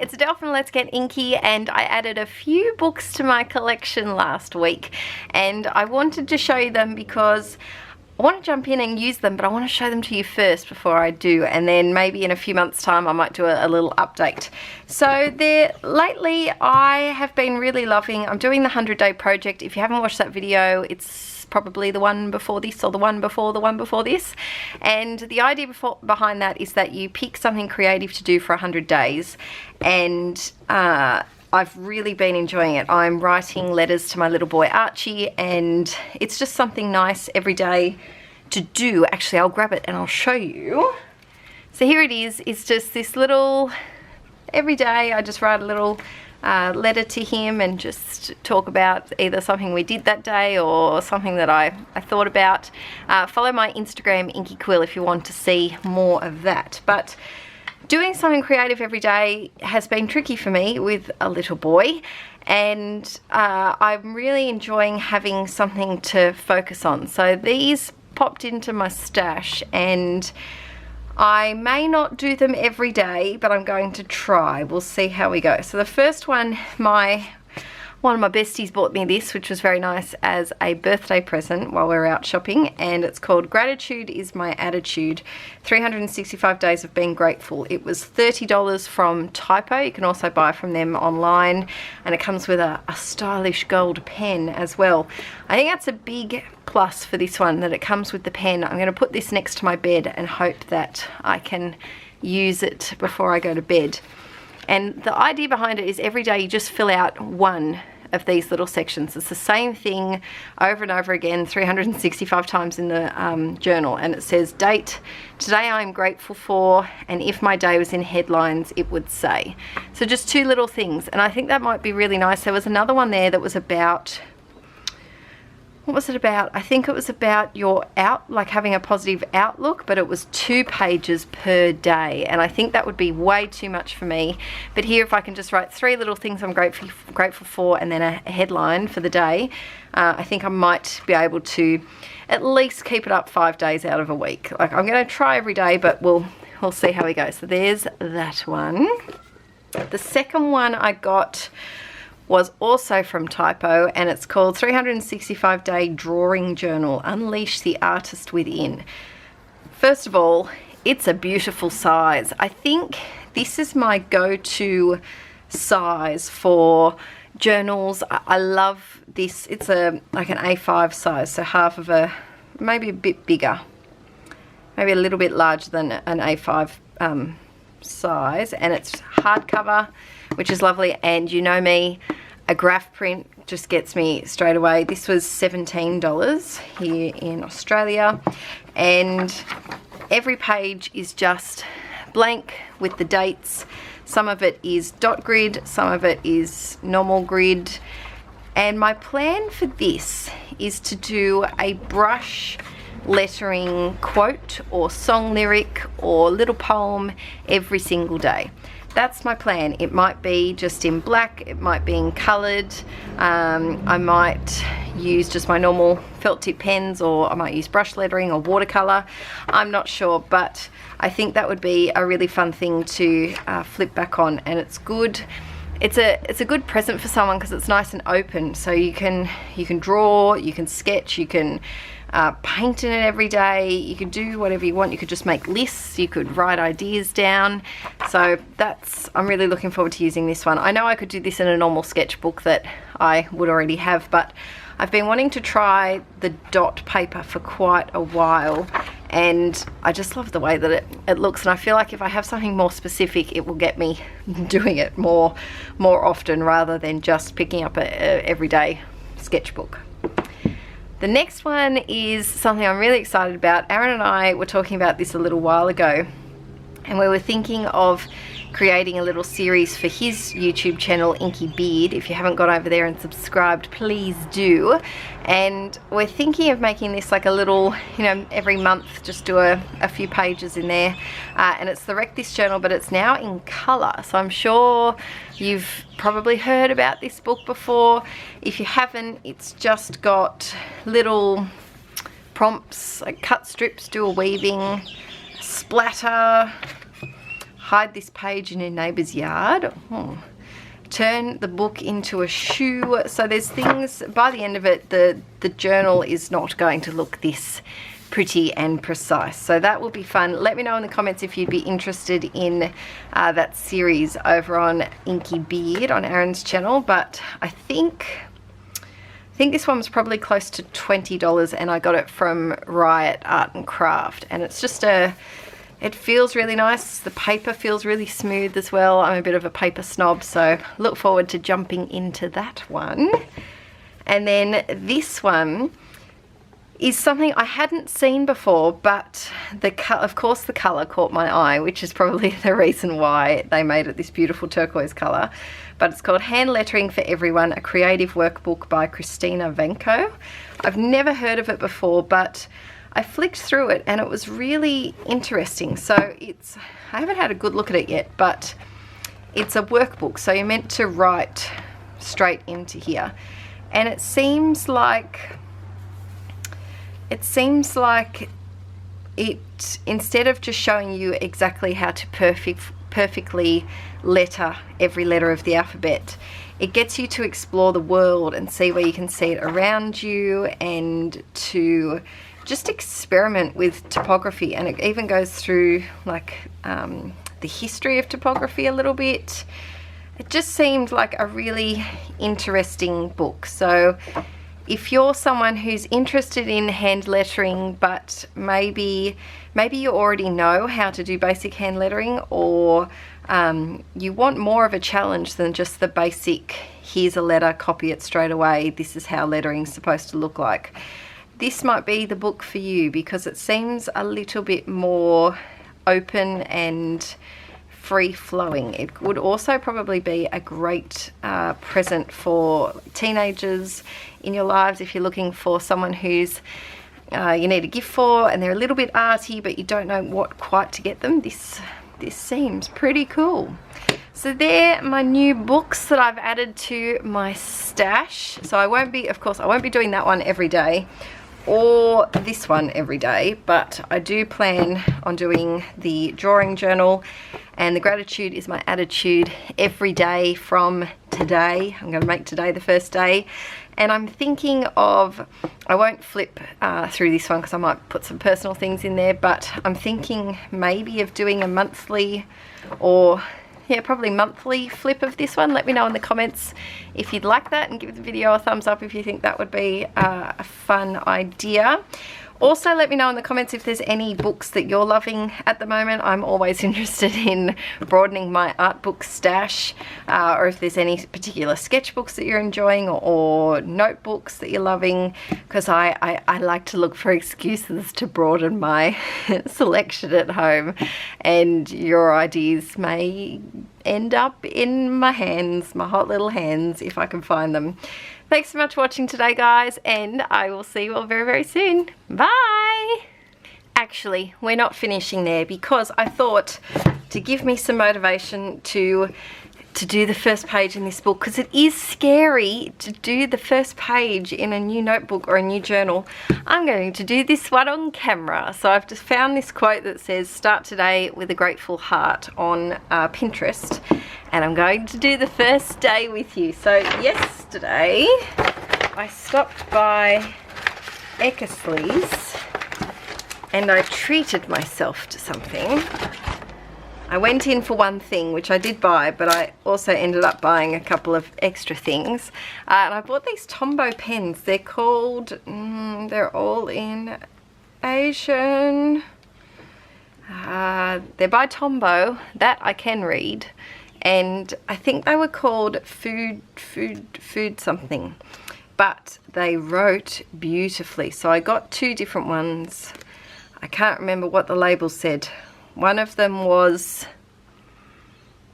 it's Adele from Let's Get Inkie, and I added a few books to my collection last week, and I wanted to show you them because I want to jump in and use them, but I want to show them to you first before I do, and then maybe in a few months time I might do a little update. So lately I have been really loving, I'm doing the 100-day project. If you haven't watched that video, it's probably the one before this or the one before this, and the idea behind that is that you pick something creative to do for 100 days, and I've really been enjoying it. I'm writing letters to my little boy Archie, and it's just something nice every day to do. Actually, I'll grab it and I'll show you. So here it is. It's just this little, every day I just write a little letter to him and just talk about either something we did that day or something that I thought about. Follow my Instagram, QUILL, if you want to see more of that. But doing something creative every day has been tricky for me with a little boy, and I'm really enjoying having something to focus on. So these popped into my stash, and I may not do them every day, but I'm going to try. We'll see how we go. So the first one, one of my besties bought me this, which was very nice as a birthday present while we were out shopping, and it's called Gratitude is My Attitude, 365 Days of Being Grateful. It was $30 from Typo. You can also buy from them online, and it comes with a stylish gold pen as well. I think that's a big plus for this one, that it comes with the pen. I'm going to put this next to my bed and hope that I can use it before I go to bed. And the idea behind it is every day you just fill out one of these little sections. It's the same thing over and over again, 365 times in the journal, and it says date, today I'm grateful for, and if my day was in headlines it would say. So just two little things, and I think that might be really nice. There was another one there that was about, what was it about? I think it was about your like having a positive outlook, but it was 2 pages per day, and I think that would be way too much for me. But here, if I can just write 3 little things I'm grateful for, and then a headline for the day, I think I might be able to at least keep it up 5 days out of a week. Like, I'm going to try every day, but we'll see how we go. So there's that one. The second one I got was also from Typo, and it's called 365 Day Drawing Journal, Unleash the Artist Within. First of all, it's a beautiful size. I think this is my go-to size for journals. I love this. It's like an A5 size, so half of maybe a bit bigger, maybe a little bit larger than an A5 size, and it's hardcover, which is lovely. And you know me, a graph print just gets me straight away. This was $17 here in Australia, and every page is just blank with the dates. Some of it is dot grid, some of it is normal grid, and my plan for this is to do a brush lettering quote or song lyric or little poem every single day. That's my plan. It might be just in black, it might be in coloured, I might use just my normal felt tip pens, or I might use brush lettering or watercolour. I'm not sure, but I think that would be a really fun thing to flip back on, and it's good. It's a good present for someone because it's nice and open, so you can draw, you can sketch, you can paint in it every day, you can do whatever you want. You could just make lists, you could write ideas down. So I'm really looking forward to using this one. I know I could do this in a normal sketchbook that I would already have, but I've been wanting to try the dot paper for quite a while, and I just love the way that it looks, and I feel like if I have something more specific, it will get me doing it more often rather than just picking up a everyday sketchbook. The next one is something I'm really excited about. Aaron and I were talking about this a little while ago, and we were thinking of creating a little series for his YouTube channel, Inky Beard. If you haven't gone over there and subscribed, please do. And we're thinking of making this like a little, you know, every month just do a few pages in there. And it's the Wreck This journal, but it's now in colour. So I'm sure you've probably heard about this book before. If you haven't, it's just got little prompts, like cut strips, do a weaving, splatter, hide this page in your neighbour's yard. Turn the book into a shoe. So there's things, by the end of it, the journal is not going to look this pretty and precise. So that will be fun. Let me know in the comments if you'd be interested in that series over on Inky Beard on Aaron's channel. But I think this one was probably close to $20, and I got it from Riot Art and Craft, and it's just it feels really nice. The paper feels really smooth as well. I'm a bit of a paper snob, so look forward to jumping into that one. And then this one is something I hadn't seen before, but of course the colour caught my eye, which is probably the reason why they made it this beautiful turquoise colour. But it's called Hand Lettering for Everyone, a creative workbook by Christina Vanko. I've never heard of it before, but I flicked through it and it was really interesting. So I haven't had a good look at it yet, but it's a workbook, so you're meant to write straight into here. And it seems like it, instead of just showing you exactly how to perfectly letter every letter of the alphabet, it gets you to explore the world and see where you can see it around you, and to just experiment with typography. And it even goes through like the history of typography a little bit. It just seemed like a really interesting book. So if you're someone who's interested in hand lettering, but maybe you already know how to do basic hand lettering, or you want more of a challenge than just the basic, here's a letter, copy it straight away, this is how lettering's supposed to look like, this might be the book for you, because it seems a little bit more open and free-flowing. It would also probably be a great present for teenagers in your lives, if you're looking for someone who's you need a gift for, and they're a little bit arty but you don't know what quite to get them. This seems pretty cool. So they're my new books that I've added to my stash. So I won't be, of course, I won't be doing that one every day, or this one every day, but I do plan on doing the drawing journal, and the gratitude is my attitude every day from today. I'm going to make today the first day, and I'm thinking of, I won't flip through this one because I might put some personal things in there, but I'm thinking maybe of doing a monthly, or yeah, probably monthly flip of this one. Let me know in the comments if you'd like that, and give the video a thumbs up if you think that would be a fun idea. Also, let me know in the comments if there's any books that you're loving at the moment. I'm always interested in broadening my art book stash, or if there's any particular sketchbooks that you're enjoying, or notebooks that you're loving, because I like to look for excuses to broaden my selection at home, and your ideas may end up in my hands, my hot little hands, if I can find them. Thanks so much for watching today, guys, and I will see you all very, very soon. Bye! Actually, we're not finishing there, because I thought to give me some motivation to do the first page in this book, because it is scary to do the first page in a new notebook or a new journal, I'm going to do this one on camera. So I've just found this quote that says, "Start today with a grateful heart," on Pinterest, and I'm going to do the first day with you. So yesterday I stopped by Eckersley's and I treated myself to something. I went in for one thing, which I did buy, but I also ended up buying a couple of extra things. And I bought these Tombow pens. They're called, they're all in Asian. They're by Tombow. That I can read. And I think they were called food something. But they wrote beautifully. So I got two different ones. I can't remember what the label said. One of them was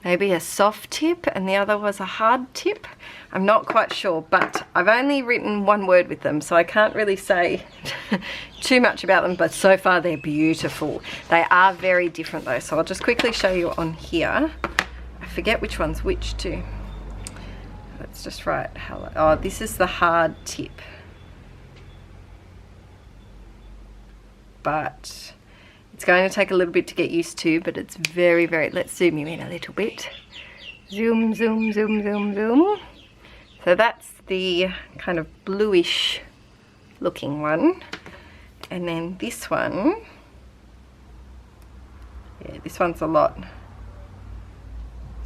maybe a soft tip and the other was a hard tip. I'm not quite sure, but I've only written one word with them, so I can't really say too much about them, but so far they're beautiful. They are very different though, so I'll just quickly show you on here. I forget which one's which too. Let's just write hello. Oh, this is the hard tip. But It's going to take a little bit to get used to, but it's very, very, let's zoom you in a little bit. Zoom, zoom, zoom, zoom, zoom. So that's the kind of bluish looking one. And then this one, yeah, this one's a lot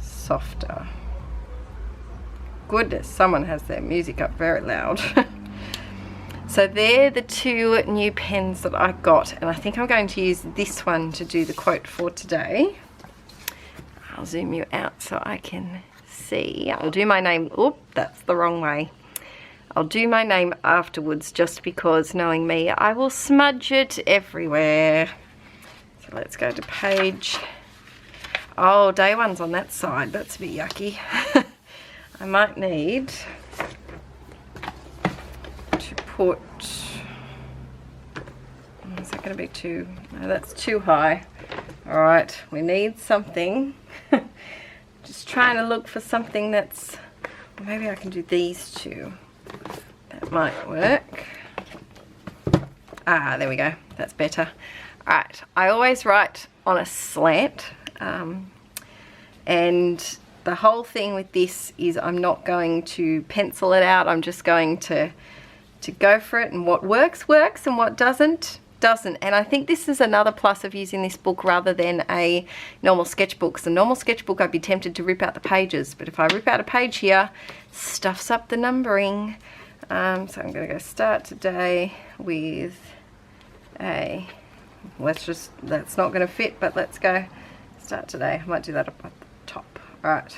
softer. Goodness, someone has their music up very loud. So they're the two new pens that I got, and I think I'm going to use this one to do the quote for today. I'll zoom you out so I can see. I'll do my name, oop, that's the wrong way. I'll do my name afterwards just because, knowing me, I will smudge it everywhere. So let's go to page, oh, day one's on that side, that's a bit yucky. I might need to put, is that going to be too, no, that's too high. Alright, we need something. Just trying to look for something that's, maybe I can do these two. That might work. Ah, there we go, that's better. Alright, I always write on a slant, and the whole thing with this is I'm not going to pencil it out. I'm just going to go for it, and what works, works, and what doesn't, doesn't. And I think this is another plus of using this book rather than a normal sketchbook. So normal sketchbook, I'd be tempted to rip out the pages, but if I rip out a page here, stuffs up the numbering. So I'm going to go start today with a, that's not going to fit, but let's go start today. I might do that up at the top. Alright.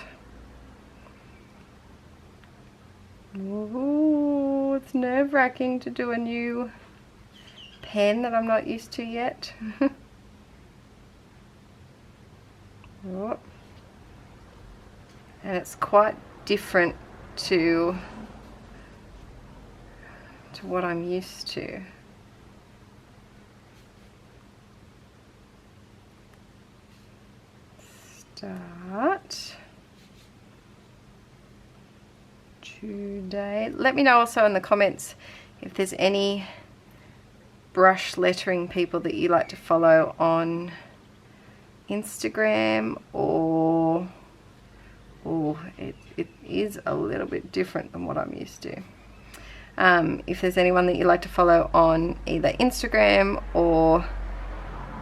Ooh, it's nerve-wracking to do a new pen that I'm not used to yet. Oh. And it's quite different to what I'm used to. Start today. Let me know also in the comments if there's any brush lettering people that you like to follow on Instagram, or it is a little bit different than what I'm used to. If there's anyone that you like to follow on either Instagram or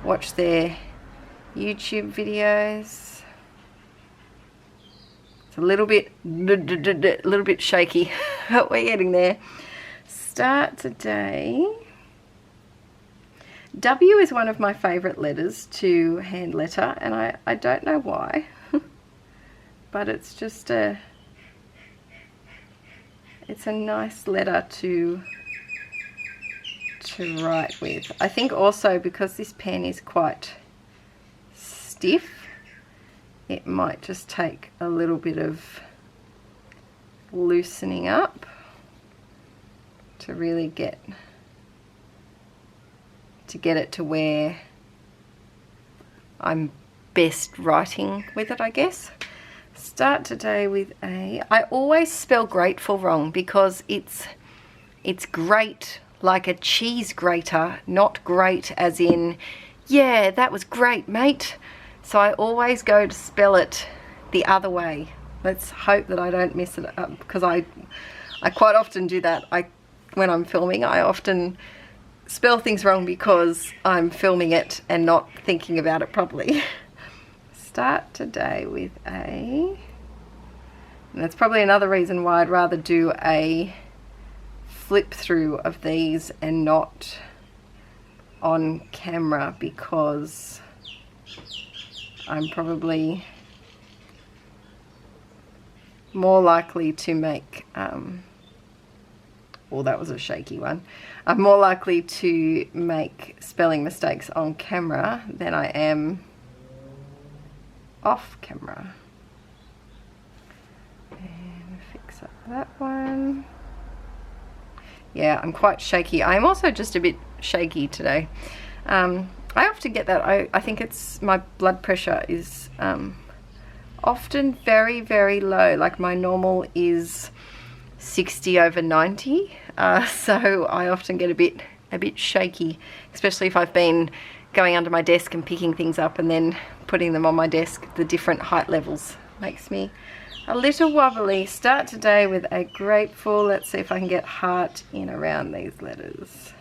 watch their YouTube videos. It's a little bit shaky, but we're getting there. Start today. W is one of my favorite letters to hand letter, and I don't know why, but it's just it's a nice letter to write with. I think also because this pen is quite stiff, it might just take a little bit of loosening up to really get it to where I'm best writing with it, I guess. Start today with a, I always spell grateful wrong because it's great like a cheese grater, not great as in, yeah, that was great, mate. So I always go to spell it the other way. Let's hope that I don't mess it up, because I quite often do that. When I'm filming, I often spell things wrong because I'm filming it and not thinking about it properly. Start today with a, and that's probably another reason why I'd rather do a flip through of these and not on camera, because I'm probably more likely to make, well, that was a shaky one. I'm more likely to make spelling mistakes on camera than I am off camera. And fix up that one. Yeah, I'm quite shaky. I'm also just a bit shaky today. I often get that. I think it's my blood pressure is often very, very low. Like my normal is 60/90, so I often get a bit shaky, especially if I've been going under my desk and picking things up and then putting them on my desk, the different height levels. Makes me a little wobbly. Start today with a grateful. Let's see if I can get heart in around these letters.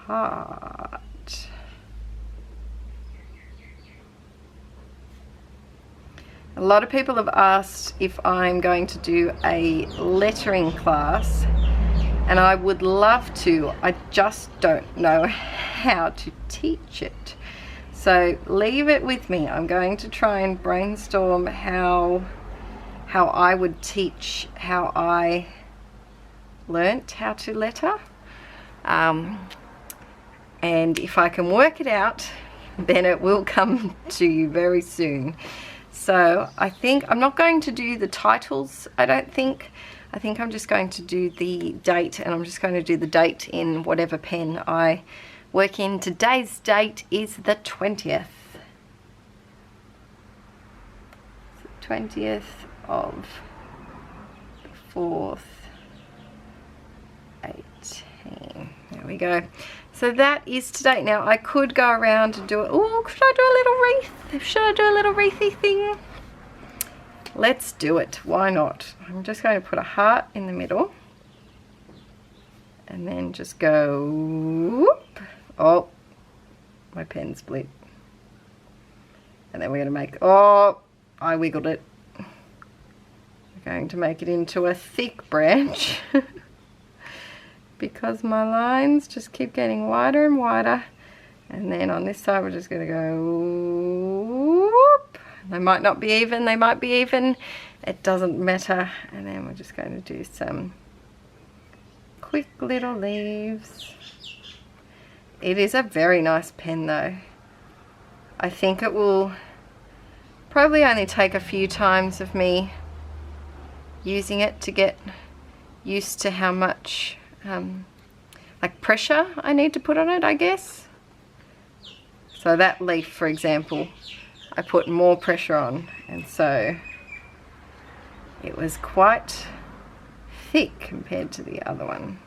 Heart. A lot of people have asked if I'm going to do a lettering class, and I would love to. I just don't know how to teach it. So leave it with me. I'm going to try and brainstorm how I would teach how I learnt how to letter. And if I can work it out, then it will come to you very soon. So I think I'm not going to do the titles, I don't think. I think I'm just going to do the date, and I'm just going to do the date in whatever pen I work in. Today's date is the 20th. It's the 20th of the 4th, 18. There we go. So that is today. Now I could go around and do it. Oh, should I do a little wreath? Should I do a little wreathy thing? Let's do it. Why not? I'm just going to put a heart in the middle. And then just go whoop. Oh, my pen split. And then we're going to make, oh, I wiggled it. We're going to make it into a thick branch. Because my lines just keep getting wider and wider. And then on this side we're just going to go whoop. They might not be even, they might be even. It doesn't matter. And then we're just going to do some quick little leaves. It is a very nice pen though. I think it will probably only take a few times of me using it to get used to how much like pressure I need to put on it, I guess. So that leaf, for example, I put more pressure on, and so it was quite thick compared to the other one.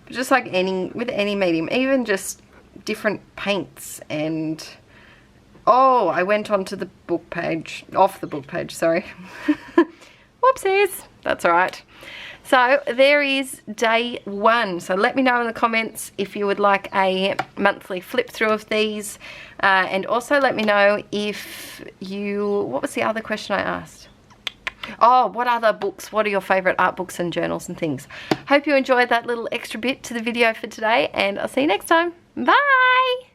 But just like with any medium, even just different paints, and oh, I went onto the book page, off the book page, sorry. Whoopsies, that's all right. So there is day one. So let me know in the comments if you would like a monthly flip through of these. And also let me know if you, what was the other question I asked? Oh, what other books, what are your favourite art books and journals and things? Hope you enjoyed that little extra bit to the video for today, and I'll see you next time. Bye!